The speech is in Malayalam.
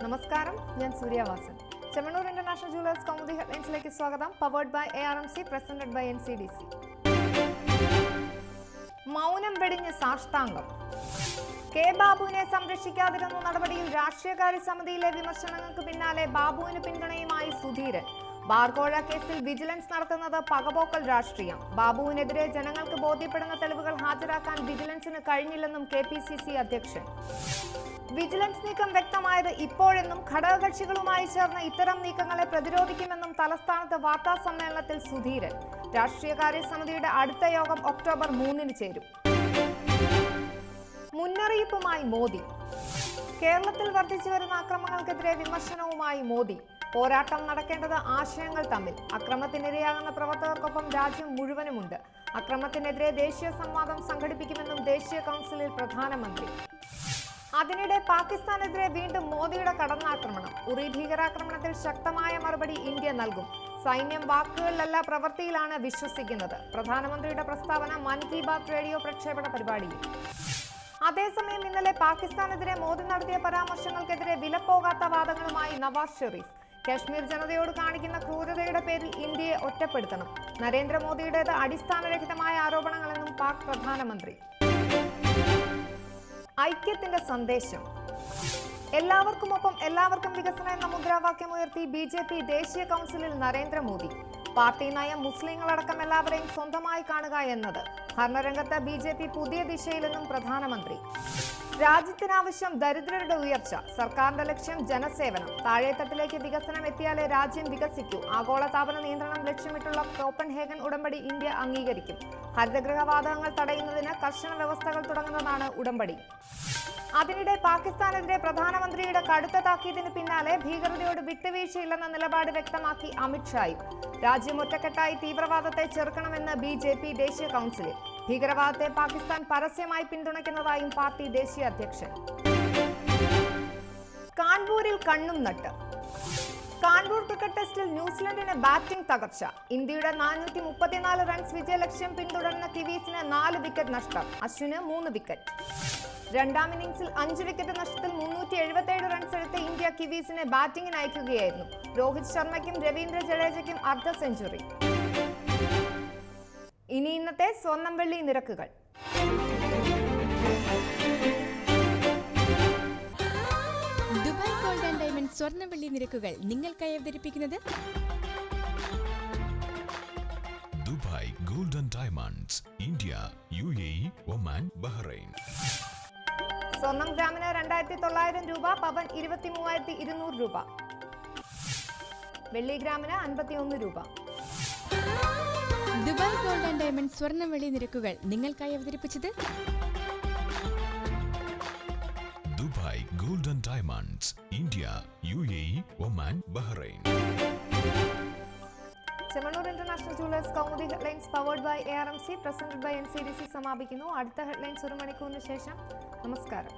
നമസ്കാരം, ഞാൻ സൂര്യവാസൻ. ചെമ്മണ്ണൂർ ഇന്റർനാഷണൽ ജുവലേഴ്സ് കൗമുദി ഹെഡ്ലൈൻസിലേക്ക് സ്വാഗതം. Powered by ARMC, presented by NCDC. മൗനം വെടിഞ്ഞ് സാഷ്ടാംഗം. കെ ബാബുവിനെ സംരക്ഷിക്കാതിരുന്ന നടപടിയിൽ രാഷ്ട്രീയകാര്യ സമിതിയിലെ വിമർശനങ്ങൾക്ക് പിന്നാലെ ബാബുവിന് പിന്തുണയുമായി സുധീരൻ. ബാർകോഴ കേസിൽ വിജിലൻസ് നടത്തുന്നത് പകപോക്കൽ രാഷ്ട്രീയം. ബാബുവിനെതിരെ ജനങ്ങൾക്ക് ബോധ്യപ്പെടുന്ന തെളിവുകൾ ഹാജരാക്കാൻ വിജിലൻസിന് കഴിഞ്ഞില്ലെന്നും KPCC അധ്യക്ഷൻ. വിജിലൻസ് നീക്കം വ്യക്തമായത് ഇപ്പോഴെന്നും ഘടകകക്ഷികളുമായി ചേർന്ന് ഇത്തരം നീക്കങ്ങളെ പ്രതിരോധിക്കുമെന്നും തലസ്ഥാനത്ത് വാർത്താ സമ്മേളനത്തിൽ സുധീരൻ. രാഷ്ട്രീയകാര്യ സമിതിയുടെ അടുത്ത യോഗം ഒക്ടോബർ 3 ചേരും. മുന്നറിയിപ്പുമായി മോദി. കേരളത്തിൽ വർദ്ധിച്ചുവരുന്ന അക്രമങ്ങൾക്കെതിരെ വിമർശനവുമായി മോദി. പോരാട്ടം നടക്കേണ്ടത് ആശയങ്ങൾ തമ്മിൽ. അക്രമത്തിനിരയാകുന്ന പ്രവർത്തകർക്കൊപ്പം രാജ്യം മുഴുവനുമുണ്ട്. അക്രമത്തിനെതിരെ ദേശീയ സംവാദം സംഘടിപ്പിക്കുമെന്നും ദേശീയ കൗൺസിലിൽ പ്രധാനമന്ത്രി. അതിനിടെ പാകിസ്ഥാനെതിരെ വീണ്ടും മോദിയുടെ കടന്നാക്രമണം. ഉറി ഭീകരാക്രമണത്തിൽ ശക്തമായ മറുപടി ഇന്ത്യ നൽകും. സൈന്യം വാക്കുകളിലല്ല പ്രവൃത്തിയിലാണ് വിശ്വസിക്കുന്നത്. പ്രധാനമന്ത്രിയുടെ പ്രസ്താവന മൻ കി ബാത്ത് റേഡിയോ പ്രക്ഷേപണ പരിപാടിയിൽ. അതേസമയം ഇന്നലെ പാകിസ്ഥാനെതിരെ മോദി നടത്തിയ പരാമർശങ്ങൾക്കെതിരെ വിലപ്പോകാത്ത വാദങ്ങളുമായി നവാസ് ഷെരീഫ്. കശ്മീർ ജനതയോട് കാണിക്കുന്ന ക്രൂരതയുടെ പേരിൽ ഇന്ത്യയെ ഒറ്റപ്പെടുത്തണം. നരേന്ദ്രമോദിയുടേത് അടിസ്ഥാനരഹിതമായ ആരോപണങ്ങളെന്നും പാക് പ്രധാനമന്ത്രി. ഐക്യത്തിന്റെ സന്ദേശം. എല്ലാവർക്കുമൊപ്പം എല്ലാവർക്കും വികസനം എന്ന മുദ്രാവാക്യം ഉയർത്തി BJP ദേശീയ കൗൺസിലിൽ നരേന്ദ്രമോദി. പാർട്ടി നയം മുസ്ലിങ്ങളടക്കം എല്ലാവരെയും സ്വന്തമായി കാണുക എന്നത്. ഭരണരംഗത്ത് BJP പുതിയ ദിശയിലെന്നും പ്രധാനമന്ത്രി. രാജ്യത്തിനാവശ്യം ദരിദ്രരുടെ ഉയർച്ച. സർക്കാരിന്റെ ലക്ഷ്യം ജനസേവനം. താഴെത്തട്ടിലേക്ക് വികസനം എത്തിയാലേ രാജ്യം വികസിക്കൂ. ആഗോളതാപന നിയന്ത്രണം ലക്ഷ്യമിട്ടുള്ള കോപ്പൻഹേഗൻ ഉടമ്പടി ഇന്ത്യ അംഗീകരിക്കും. ഹരിതഗൃഹവാതകങ്ങൾ തടയുന്നതിന് കർശന വ്യവസ്ഥകൾ തുടങ്ങുന്നതാണ് ഉടമ്പടി. അതിനിടെ പാകിസ്ഥാനെതിരെ പ്രധാനമന്ത്രിയുടെ കടുത്ത താക്കീതിന് പിന്നാലെ ഭീകരതയോട് വിട്ടുവീഴ്ചയില്ലെന്ന നിലപാട് വ്യക്തമാക്കി അമിത്ഷായും. രാജ്യം ഒറ്റക്കെട്ടായി തീവ്രവാദത്തെ ചെറുക്കണമെന്ന് BJP ദേശീയ കൗൺസിലിൽ. ഭീകരവാദത്തെ പാകിസ്ഥാൻ പരസ്യമായി പിന്തുണയ്ക്കുന്നതായും പാർട്ടി ദേശീയ അധ്യക്ഷൻ. കാൺപൂരിൽ കണ്ണും നട്ട്. കാൺപൂർ ക്രിക്കറ്റ് ടെസ്റ്റിൽ ന്യൂസിലൻഡിന് ബാറ്റിംഗ് തകർച്ച. ഇന്ത്യയുടെ 434 റൺസ് വിജയലക്ഷ്യം പിന്തുടർന്ന കിവീസിന് 4 വിക്കറ്റ് നഷ്ടം. അശ്വിന് 3 വിക്കറ്റ്. രണ്ടാം ഇന്നിംഗ്സിൽ 5 വിക്കറ്റ് നഷ്ടത്തിൽ 377 റൺസ് എടുത്ത് ഇന്ത്യ കിവീസിനെ ബാറ്റിംഗിന് അയക്കുകയായിരുന്നു. രോഹിത് ശർമ്മയ്ക്കും രവീന്ദ്ര ജഡേജയ്ക്കും അർദ്ധ സെഞ്ചുറി. ഇനി ഇന്നത്തെ സ്വർണം വെള്ളി നിരക്കുകൾ. ദുബായ് ഗോൾഡ് ആൻഡ് ഡയമണ്ട് സ്വർണം വെള്ളി നിരക്കുകൾ നിങ്ങൾക്കായി അവതരിപ്പിക്കുന്നത് Dubai gold and diamonds, India, UAE, Oman, Bahrain. സ്വർണം ഗ്രാമിന് 2900 രൂപ, പവൻ 23,200 രൂപ, വെള്ളി ഗ്രാമിന് 51 രൂപ. ദുബായ് ഗോൾഡ് ആൻഡ് ഡയമണ്ട് സ്വർണം വെള്ളി നിരക്കുകൾ നിങ്ങൾക്കായി അവതരിപ്പിച്ചത് Dubai gold and diamonds, India, UAE, Oman, Bahrain. Chemmanur international jewellers Kaumudi headlines powered by ARMC, presented by NCDC സമാപിക്കുന്നു. അടുത്ത ഹെഡ്ലൈൻസ് 1 മണിക്കൂറിന് ശേഷം. നമസ്കാരം.